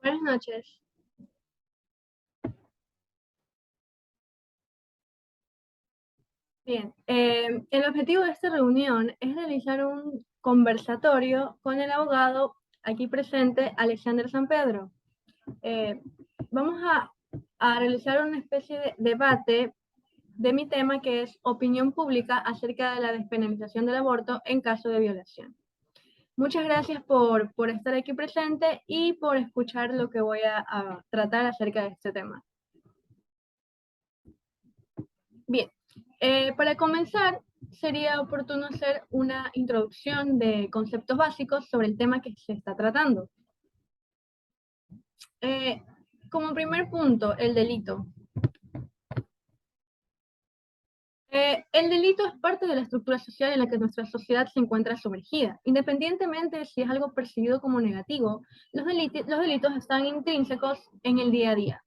Buenas noches. Bien, el objetivo de esta reunión es realizar un conversatorio con el abogado aquí presente, Alexander San Pedro. Eh, Vamos a realizar una especie de debate de mi tema, que es opinión pública acerca de la despenalización del aborto en caso de violación. Muchas gracias por estar aquí presente y por escuchar lo que voy a tratar acerca de este tema. Bien, para comenzar, sería oportuno hacer una introducción de conceptos básicos sobre el tema que se está tratando. Eh, Como primer punto, el delito. El delito es parte de la estructura social en la que nuestra sociedad se encuentra sumergida. Independientemente de si es algo percibido como negativo, los delitos están intrínsecos en el día a día.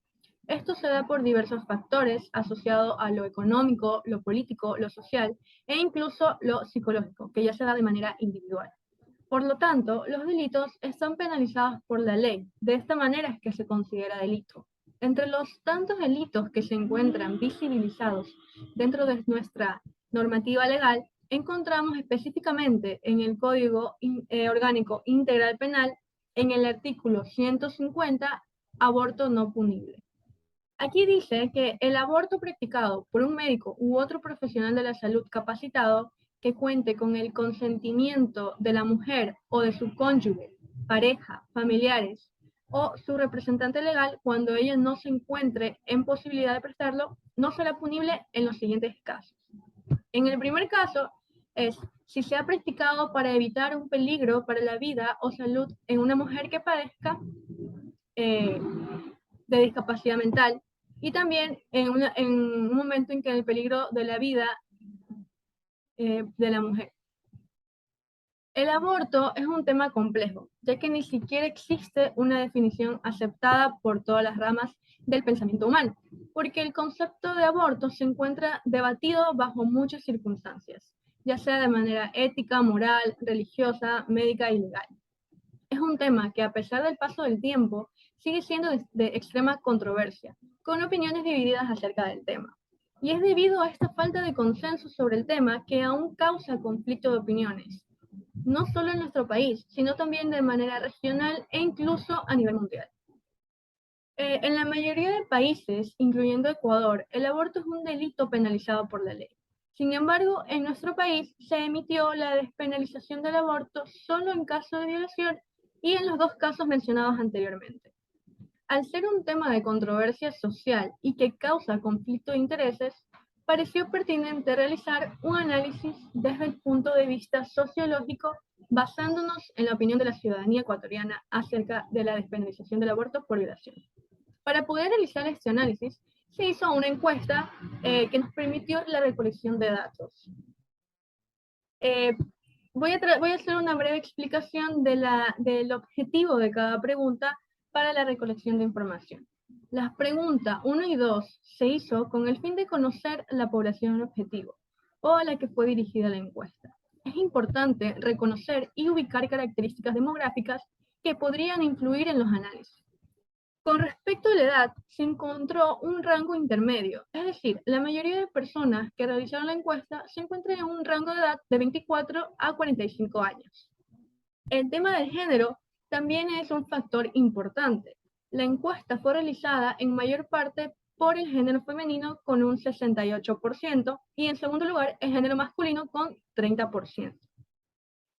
Esto se da por diversos factores asociados a lo económico, lo político, lo social e incluso lo psicológico, que ya se da de manera individual. Por lo tanto, los delitos están penalizados por la ley. De esta manera es que se considera delito. Entre los tantos delitos que se encuentran visibilizados dentro de nuestra normativa legal, encontramos específicamente en el Código Orgánico Integral Penal, en el artículo 150, aborto no punible. Aquí dice que el aborto practicado por un médico u otro profesional de la salud capacitado que cuente con el consentimiento de la mujer o de su cónyuge, pareja, familiares o su representante legal cuando ella no se encuentre en posibilidad de prestarlo, no será punible en los siguientes casos. En el primer caso es si se ha practicado para evitar un peligro para la vida o salud en una mujer que padezca eh, de discapacidad mental, y también en un momento en que el peligro de la vida de la mujer. El aborto es un tema complejo, ya que ni siquiera existe una definición aceptada por todas las ramas del pensamiento humano, porque el concepto de aborto se encuentra debatido bajo muchas circunstancias, ya sea de manera ética, moral, religiosa, médica y legal. Es un tema que, a pesar del paso del tiempo, sigue siendo de extrema controversia, con opiniones divididas acerca del tema. Y es debido a esta falta de consenso sobre el tema que aún causa conflicto de opiniones, no solo en nuestro país, sino también de manera regional e incluso a nivel mundial. En la mayoría de países, incluyendo Ecuador, el aborto es un delito penalizado por la ley. Sin embargo, en nuestro país se emitió la despenalización del aborto solo en caso de violación y en los dos casos mencionados anteriormente. Al ser un tema de controversia social y que causa conflicto de intereses, pareció pertinente realizar un análisis desde el punto de vista sociológico, basándonos en la opinión de la ciudadanía ecuatoriana acerca de la despenalización del aborto por violación. Para poder realizar este análisis, se hizo una encuesta que nos permitió la recolección de datos. Eh, voy a hacer una breve explicación del objetivo de cada pregunta para la recolección de información. Las preguntas 1 y 2 se hizo con el fin de conocer la población objetivo o a la que fue dirigida la encuesta. Es importante reconocer y ubicar características demográficas que podrían influir en los análisis. Con respecto a la edad, se encontró un rango intermedio, es decir, la mayoría de personas que realizaron la encuesta se encuentran en un rango de edad de 24 a 45 años. El tema del género también es un factor importante. La encuesta fue realizada en mayor parte por el género femenino con un 68% y en segundo lugar el género masculino con 30%.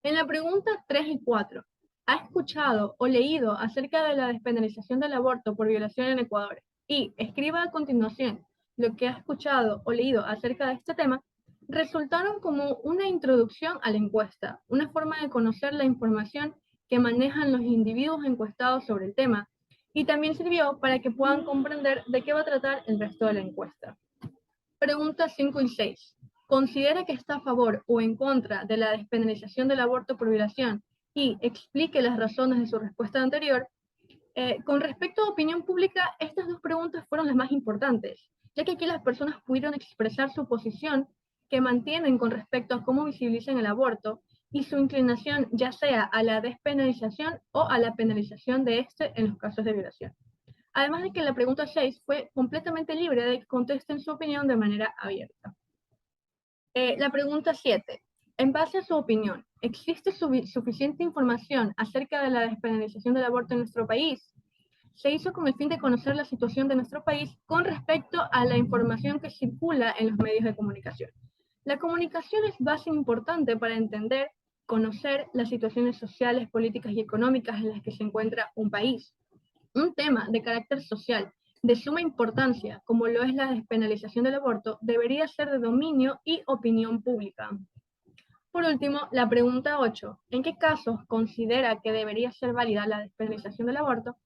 En la pregunta 3 y 4, ¿ha escuchado o leído acerca de la despenalización del aborto por violación en Ecuador? Y escriba a continuación lo que ha escuchado o leído acerca de este tema. Resultaron como una introducción a la encuesta, una forma de conocer la información que manejan los individuos encuestados sobre el tema, y también sirvió para que puedan comprender de qué va a tratar el resto de la encuesta. Preguntas 5 y 6. ¿Considera que está a favor o en contra de la despenalización del aborto por violación? Y explique las razones de su respuesta anterior. Con respecto a opinión pública, estas dos preguntas fueron las más importantes, ya que aquí las personas pudieron expresar su posición que mantienen con respecto a cómo visibilizan el aborto y su inclinación ya sea a la despenalización o a la penalización de este en los casos de violación. Además de que la pregunta 6 fue completamente libre de que contesten su opinión de manera abierta. La pregunta 7. En base a su opinión, ¿existe suficiente información acerca de la despenalización del aborto en nuestro país? Se hizo con el fin de conocer la situación de nuestro país con respecto a la información que circula en los medios de comunicación. La comunicación es base importante para entender, conocer las situaciones sociales, políticas y económicas en las que se encuentra un país. Un tema de carácter social de suma importancia, como lo es la despenalización del aborto, debería ser de dominio y opinión pública. Por último, la pregunta 8. ¿En qué casos considera que debería ser válida la despenalización del aborto?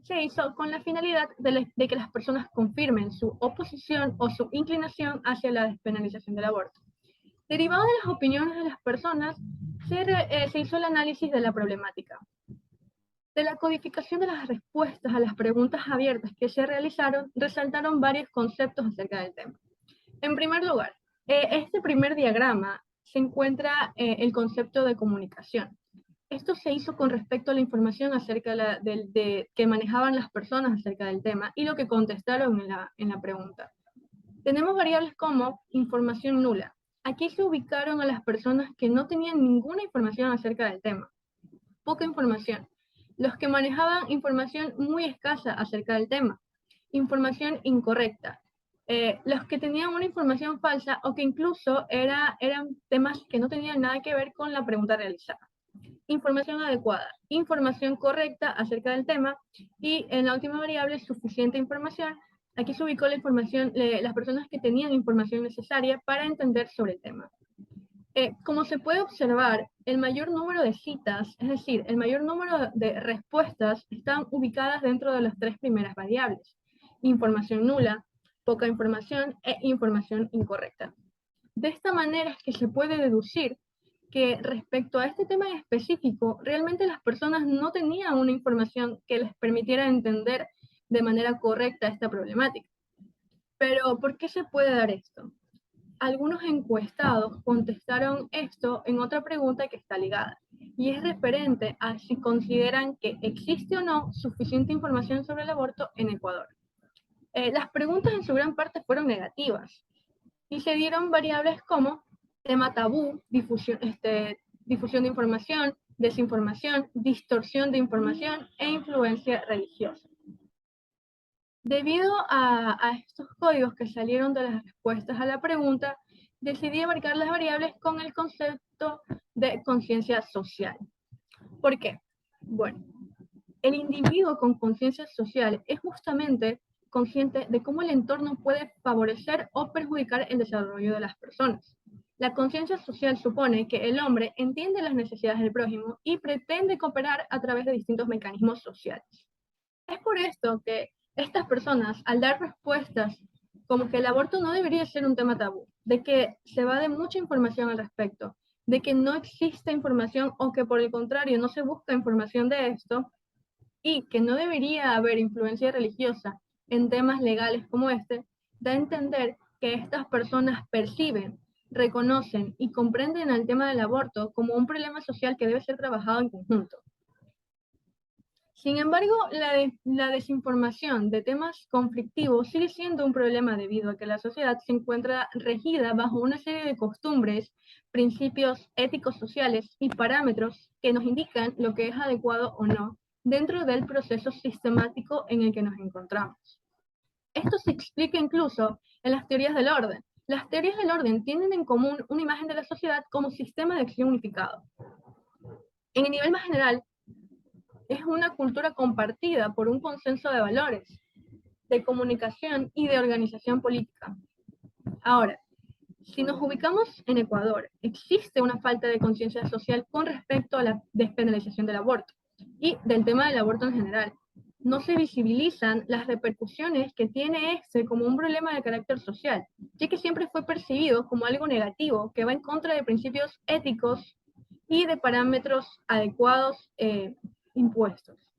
Se hizo con la finalidad de que las personas confirmen su oposición o su inclinación hacia la despenalización del aborto. Derivado de las opiniones de las personas, se hizo el análisis de la problemática. De la codificación de las respuestas a las preguntas abiertas que se realizaron, resaltaron varios conceptos acerca del tema. En primer lugar, este primer diagrama se encuentra el concepto de comunicación. Esto se hizo con respecto a la información acerca que manejaban las personas acerca del tema y lo que contestaron en la pregunta. Tenemos variables como información nula. Aquí se ubicaron a las personas que no tenían ninguna información acerca del tema. Poca información. Los que manejaban información muy escasa acerca del tema. Información incorrecta. Los que tenían una información falsa o que incluso eran temas que no tenían nada que ver con la pregunta realizada. Información adecuada, información correcta acerca del tema y en la última variable, suficiente información. Aquí se ubicó la información, las personas que tenían información necesaria para entender sobre el tema. Como se puede observar, el mayor número de citas, es decir, el mayor número de respuestas están ubicadas dentro de las tres primeras variables. Información nula, poca información e información incorrecta. De esta manera es que se puede deducir que respecto a este tema en específico, realmente las personas no tenían una información que les permitiera entender de manera correcta esta problemática. Pero, ¿por qué se puede dar esto? Algunos encuestados contestaron esto en otra pregunta que está ligada, y es referente a si consideran que existe o no suficiente información sobre el aborto en Ecuador. Las preguntas en su gran parte fueron negativas, y se dieron variables como tema tabú, difusión de información, desinformación, distorsión de información e influencia religiosa. Debido a estos códigos que salieron de las respuestas a la pregunta, decidí abarcar las variables con el concepto de conciencia social. ¿Por qué? Bueno, el individuo con conciencia social es justamente consciente de cómo el entorno puede favorecer o perjudicar el desarrollo de las personas. La conciencia social supone que el hombre entiende las necesidades del prójimo y pretende cooperar a través de distintos mecanismos sociales. Es por esto que estas personas, al dar respuestas como que el aborto no debería ser un tema tabú, de que se va de mucha información al respecto, de que no existe información o que por el contrario no se busca información de esto, y que no debería haber influencia religiosa en temas legales como este, da a entender que estas personas perciben, reconocen y comprenden el tema del aborto como un problema social que debe ser trabajado en conjunto. Sin embargo, la desinformación de temas conflictivos sigue siendo un problema debido a que la sociedad se encuentra regida bajo una serie de costumbres, principios éticos sociales y parámetros que nos indican lo que es adecuado o no dentro del proceso sistemático en el que nos encontramos. Esto se explica incluso en las teorías del orden. Las teorías del orden tienen en común una imagen de la sociedad como sistema de acción unificado. En el nivel más general, es una cultura compartida por un consenso de valores, de comunicación y de organización política. Ahora, si nos ubicamos en Ecuador, existe una falta de conciencia social con respecto a la despenalización del aborto y del tema del aborto en general. No se visibilizan las repercusiones que tiene este como un problema de carácter social, ya que siempre fue percibido como algo negativo que va en contra de principios éticos y de parámetros adecuados impuestos.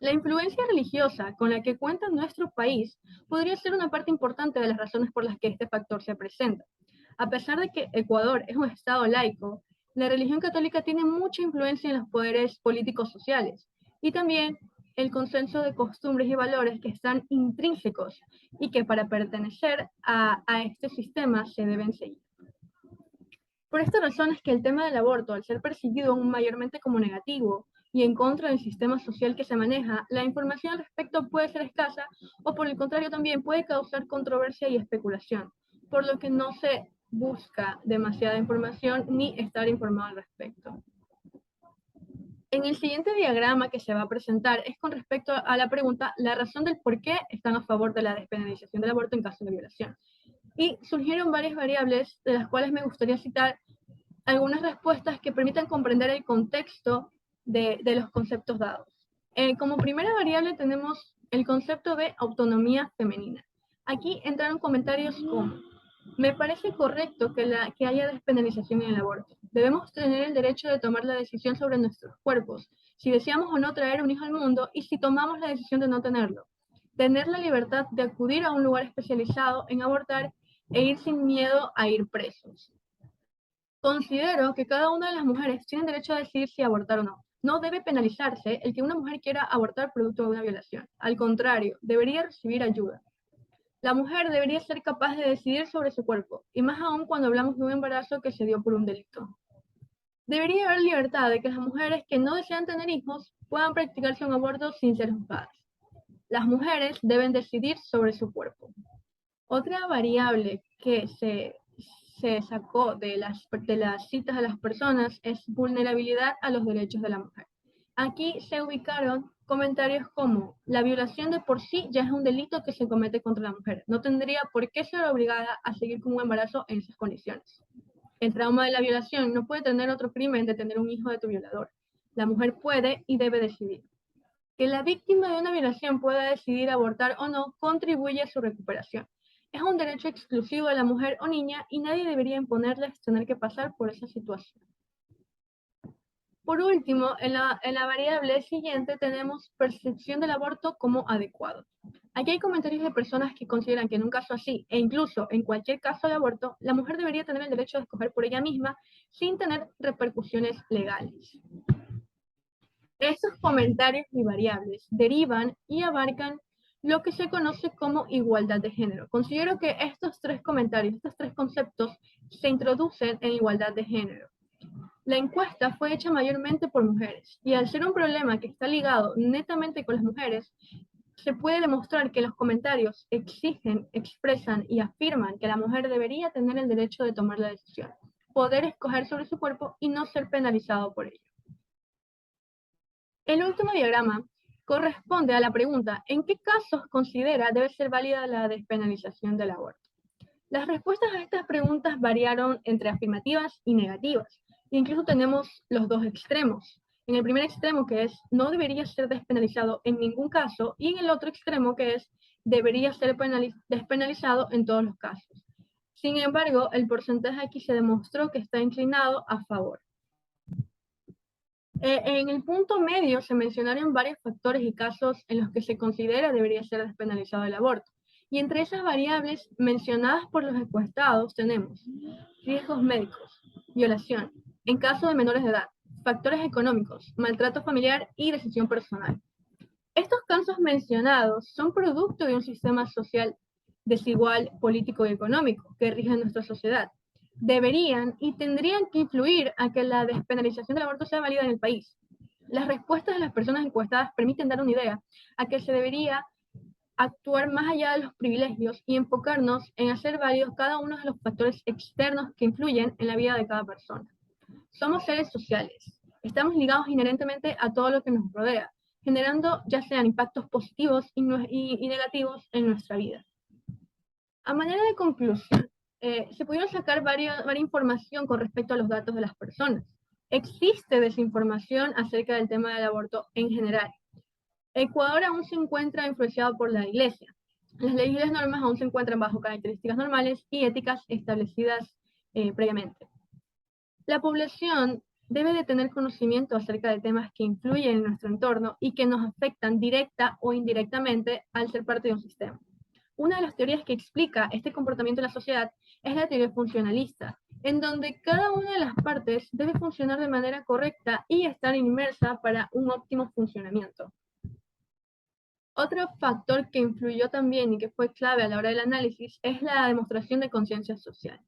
La influencia religiosa con la que cuenta nuestro país podría ser una parte importante de las razones por las que este factor se presenta. A pesar de que Ecuador es un estado laico, La religión católica tiene mucha influencia en los poderes políticos sociales y también el consenso de costumbres y valores que están intrínsecos y que para pertenecer a este sistema se deben seguir. Por esta razón es que el tema del aborto, al ser percibido aún mayormente como negativo y en contra del sistema social que se maneja, la información al respecto puede ser escasa o por el contrario también puede causar controversia y especulación, por lo que no se busca demasiada información ni estar informado al respecto. En el siguiente diagrama que se va a presentar es con respecto a la pregunta, la razón del por qué están a favor de la despenalización del aborto en caso de violación. Y surgieron varias variables de las cuales me gustaría citar algunas respuestas que permitan comprender el contexto de los conceptos dados. Como primera variable tenemos el concepto de autonomía femenina. Aquí entraron comentarios como, me parece correcto que haya despenalización en el aborto. Debemos tener el derecho de tomar la decisión sobre nuestros cuerpos, si deseamos o no traer un hijo al mundo y si tomamos la decisión de no tenerlo. Tener la libertad de acudir a un lugar especializado en abortar e ir sin miedo a ir presos. Considero que cada una de las mujeres tiene derecho a decidir si abortar o no. No debe penalizarse el que una mujer quiera abortar producto de una violación. Al contrario, debería recibir ayuda. La mujer debería ser capaz de decidir sobre su cuerpo, y más aún cuando hablamos de un embarazo que se dio por un delito. Debería haber libertad de que las mujeres que no desean tener hijos puedan practicarse un aborto sin ser juzgadas. Las mujeres deben decidir sobre su cuerpo. Otra variable que se sacó de las citas a las personas es vulnerabilidad a los derechos de la mujer. Aquí se ubicaron comentarios como, la violación de por sí ya es un delito que se comete contra la mujer. No tendría por qué ser obligada a seguir con un embarazo en esas condiciones. El trauma de la violación no puede tener otro crimen de tener un hijo de tu violador. La mujer puede y debe decidir. Que la víctima de una violación pueda decidir abortar o no contribuye a su recuperación. Es un derecho exclusivo de la mujer o niña y nadie debería imponerles tener que pasar por esa situación. Por último, en la variable siguiente tenemos percepción del aborto como adecuado. Aquí hay comentarios de personas que consideran que en un caso así, e incluso en cualquier caso de aborto, la mujer debería tener el derecho de escoger por ella misma sin tener repercusiones legales. Estos comentarios y variables derivan y abarcan lo que se conoce como igualdad de género. Considero que estos tres comentarios, estos tres conceptos, se introducen en igualdad de género. La encuesta fue hecha mayormente por mujeres y al ser un problema que está ligado netamente con las mujeres, se puede demostrar que los comentarios exigen, expresan y afirman que la mujer debería tener el derecho de tomar la decisión, poder escoger sobre su cuerpo y no ser penalizado por ello. El último diagrama corresponde a la pregunta, ¿en qué casos considera debe ser válida la despenalización del aborto? Las respuestas a estas preguntas variaron entre afirmativas y negativas. Incluso tenemos los dos extremos. En el primer extremo, que es no debería ser despenalizado en ningún caso, y en el otro extremo, que es debería ser despenalizado en todos los casos. Sin embargo, el porcentaje aquí se demostró que está inclinado a favor. En el punto medio se mencionaron varios factores y casos en los que se considera debería ser despenalizado el aborto. Y entre esas variables mencionadas por los encuestados tenemos riesgos médicos, violación, en caso de menores de edad, factores económicos, maltrato familiar y decisión personal. Estos casos mencionados son producto de un sistema social desigual, político y económico que rige nuestra sociedad. Deberían y tendrían que influir a que la despenalización del aborto sea válida en el país. Las respuestas de las personas encuestadas permiten dar una idea a que se debería actuar más allá de los privilegios y enfocarnos en hacer válidos cada uno de los factores externos que influyen en la vida de cada persona. Somos seres sociales. Estamos ligados inherentemente a todo lo que nos rodea, generando ya sean impactos positivos y negativos en nuestra vida. A manera de conclusión, se pudieron sacar varias información con respecto a los datos de las personas. Existe desinformación acerca del tema del aborto en general. Ecuador aún se encuentra influenciado por la Iglesia. Las leyes y las normas aún se encuentran bajo características normales y éticas establecidas previamente. La población debe de tener conocimiento acerca de temas que influyen en nuestro entorno y que nos afectan directa o indirectamente al ser parte de un sistema. Una de las teorías que explica este comportamiento en la sociedad es la teoría funcionalista, en donde cada una de las partes debe funcionar de manera correcta y estar inmersa para un óptimo funcionamiento. Otro factor que influyó también y que fue clave a la hora del análisis es la demostración de conciencia social.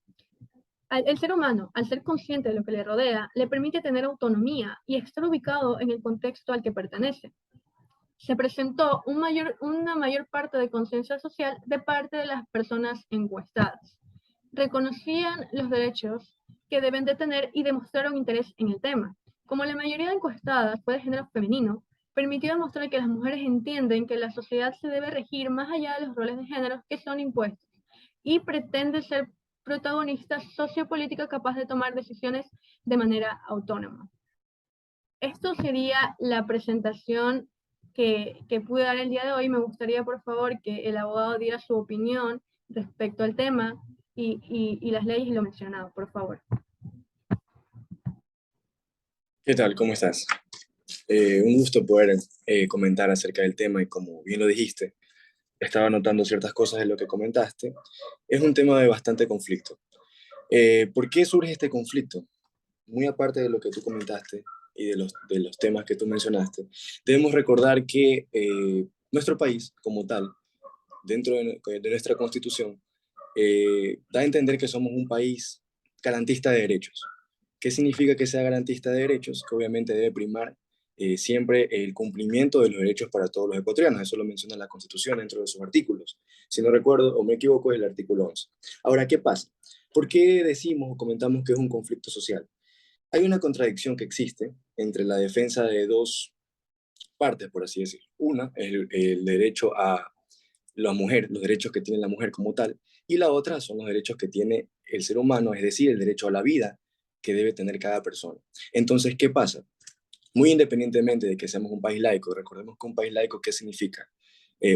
El ser humano, al ser consciente de lo que le rodea, le permite tener autonomía y estar ubicado en el contexto al que pertenece. Se presentó una mayor parte de conciencia social de parte de las personas encuestadas. Reconocían los derechos que deben de tener y demostraron interés en el tema. Como la mayoría de encuestadas fue de género femenino, permitió demostrar que las mujeres entienden que la sociedad se debe regir más allá de los roles de género que son impuestos y pretende ser protagonista sociopolítica capaz de tomar decisiones de manera autónoma. Esto sería la presentación que pude dar el día de hoy. Me gustaría, por favor, que el abogado diera su opinión respecto al tema y las leyes y lo mencionado, por favor. ¿Qué tal? ¿Cómo estás? Un gusto poder comentar acerca del tema y como bien lo dijiste, estaba notando ciertas cosas de lo que comentaste. Es un tema de bastante conflicto. ¿Por qué surge este conflicto? Muy aparte de lo que tú comentaste y de los temas que tú mencionaste, debemos recordar que nuestro país como tal, dentro de nuestra constitución, da a entender que somos un país garantista de derechos. ¿Qué significa que sea garantista de derechos? Que obviamente debe primar siempre el cumplimiento de los derechos para todos los ecuatorianos. Eso lo menciona la Constitución dentro de sus artículos. Si no recuerdo o me equivoco, es el artículo 11. Ahora, ¿qué pasa? ¿Por qué decimos o comentamos que es un conflicto social? Hay una contradicción que existe entre la defensa de dos partes, por así decirlo. Una, el derecho a la mujer, los derechos que tiene la mujer como tal, y la otra son los derechos que tiene el ser humano, es decir, el derecho a la vida que debe tener cada persona. Entonces, ¿qué pasa? Muy independientemente de que seamos un país laico, recordemos que un país laico, ¿qué significa?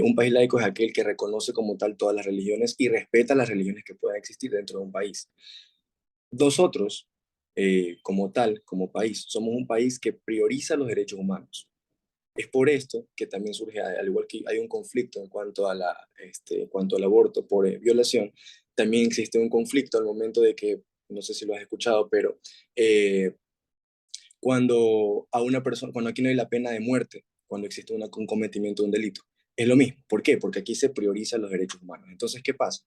Un país laico es aquel que reconoce como tal todas las religiones y respeta las religiones que puedan existir dentro de un país. Nosotros, como tal, como país, somos un país que prioriza los derechos humanos. Es por esto que también surge, al igual que hay un conflicto en cuanto a en cuanto al aborto por violación, también existe un conflicto al momento de que, no sé si lo has escuchado, pero eh, cuando a una persona, cuando aquí no hay la pena de muerte, cuando existe un cometimiento de un delito. Es lo mismo. ¿Por qué? Porque aquí se priorizan los derechos humanos. Entonces, ¿qué pasa?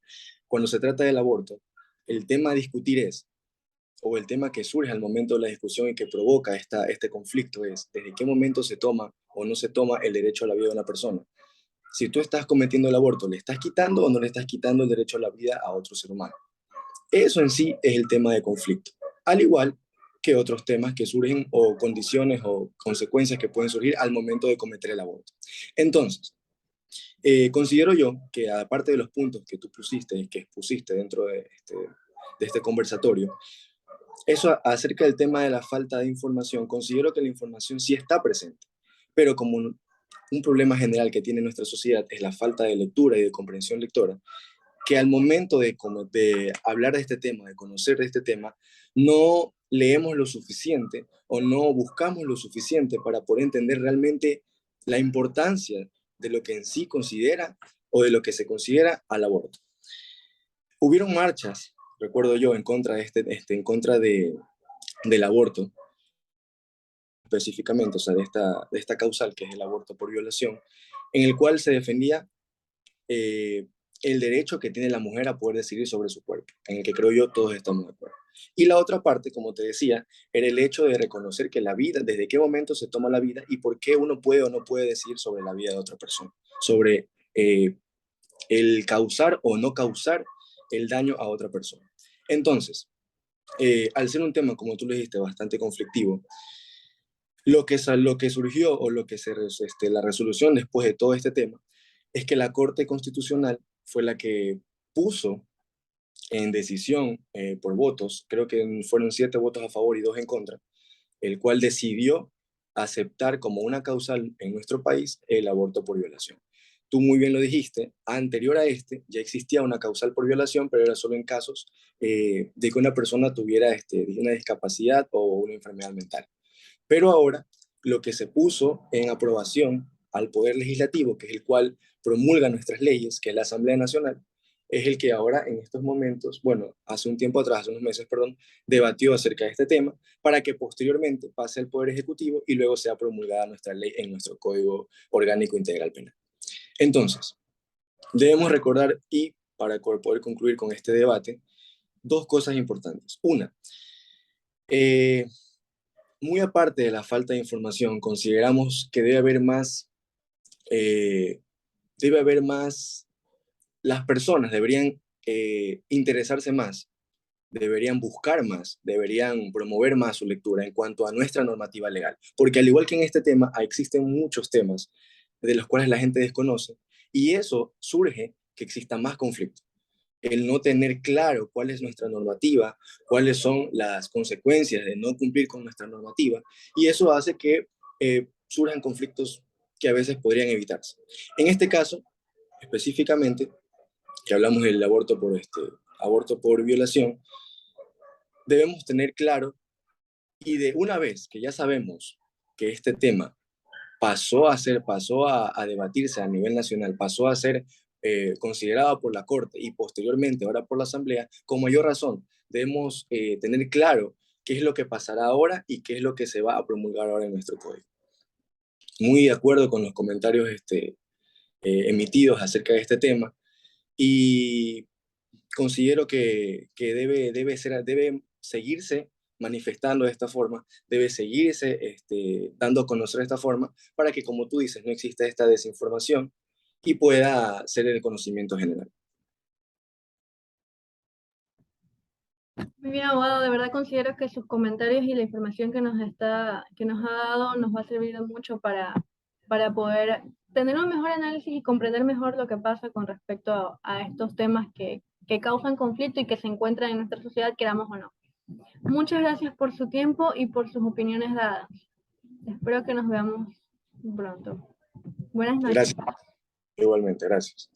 Cuando se trata del aborto, el tema a discutir es, o el tema que surge al momento de la discusión y que provoca este conflicto es, ¿desde qué momento se toma o no se toma el derecho a la vida de una persona? Si tú estás cometiendo el aborto, ¿le estás quitando o no le estás quitando el derecho a la vida a otro ser humano? Eso en sí es el tema de conflicto, al igual que otros temas que surgen o condiciones o consecuencias que pueden surgir al momento de cometer el aborto. Entonces, considero yo que aparte de los puntos que tú pusiste, que expusiste dentro de este conversatorio, eso acerca del tema de la falta de información, considero que la información sí está presente, pero como un problema general que tiene nuestra sociedad es la falta de lectura y de comprensión lectora, que al momento de hablar de este tema, de conocer de este tema, no leemos lo suficiente o no buscamos lo suficiente para poder entender realmente la importancia de lo que en sí considera o de lo que se considera al aborto. Hubieron marchas, recuerdo yo, en contra en contra del aborto, específicamente, o sea, de esta causal que es el aborto por violación, en el cual se defendía eh, el derecho que tiene la mujer a poder decidir sobre su cuerpo, en el que creo yo todos estamos de acuerdo. Y la otra parte, como te decía, era el hecho de reconocer que la vida, desde qué momento se toma la vida y por qué uno puede o no puede decidir sobre la vida de otra persona, sobre el causar o no causar el daño a otra persona. Entonces, al ser un tema, como tú le dijiste, bastante conflictivo, lo que surgió o la resolución después de todo este tema es que la Corte Constitucional fue la que puso en decisión por votos, creo que fueron 7 votos a favor y 2 en contra, el cual decidió aceptar como una causal en nuestro país el aborto por violación. Tú muy bien lo dijiste, anterior a este ya existía una causal por violación, pero era solo en casos de que una persona tuviera una discapacidad o una enfermedad mental. Pero ahora lo que se puso en aprobación al Poder Legislativo, que es el cual promulga nuestras leyes, que es la Asamblea Nacional, es el que ahora en estos momentos, bueno, hace un tiempo atrás, hace unos meses, perdón, debatió acerca de este tema para que posteriormente pase al Poder Ejecutivo y luego sea promulgada nuestra ley en nuestro Código Orgánico Integral Penal. Entonces, debemos recordar, y para poder concluir con este debate, dos cosas importantes. Una, eh, muy aparte de la falta de información, consideramos que eh, debe haber más, las personas deberían interesarse más, deberían buscar más, deberían promover más su lectura en cuanto a nuestra normativa legal. Porque al igual que en este tema, existen muchos temas de los cuales la gente desconoce y eso surge que exista más conflicto. El no tener claro cuál es nuestra normativa, cuáles son las consecuencias de no cumplir con nuestra normativa, y eso hace que surjan conflictos que a veces podrían evitarse. En este caso, específicamente, que hablamos del aborto por violación, debemos tener claro, y de una vez que ya sabemos que este tema pasó a debatirse a nivel nacional, pasó a ser considerado por la Corte y posteriormente ahora por la Asamblea, con mayor razón debemos tener claro qué es lo que pasará ahora y qué es lo que se va a promulgar ahora en nuestro código. Muy de acuerdo con los comentarios emitidos acerca de este tema y considero que debe seguirse manifestando de esta forma, debe seguirse dando a conocer de esta forma, para que, como tú dices, no exista esta desinformación y pueda ser el conocimiento general. Muy bien, abogado, de verdad considero que sus comentarios y la información que nos ha dado nos va a servir de mucho para poder tener un mejor análisis y comprender mejor lo que pasa con respecto a estos temas que causan conflicto y que se encuentran en nuestra sociedad, queramos o no. Muchas gracias por su tiempo y por sus opiniones dadas. Espero que nos veamos pronto. Buenas noches. Gracias, igualmente, gracias.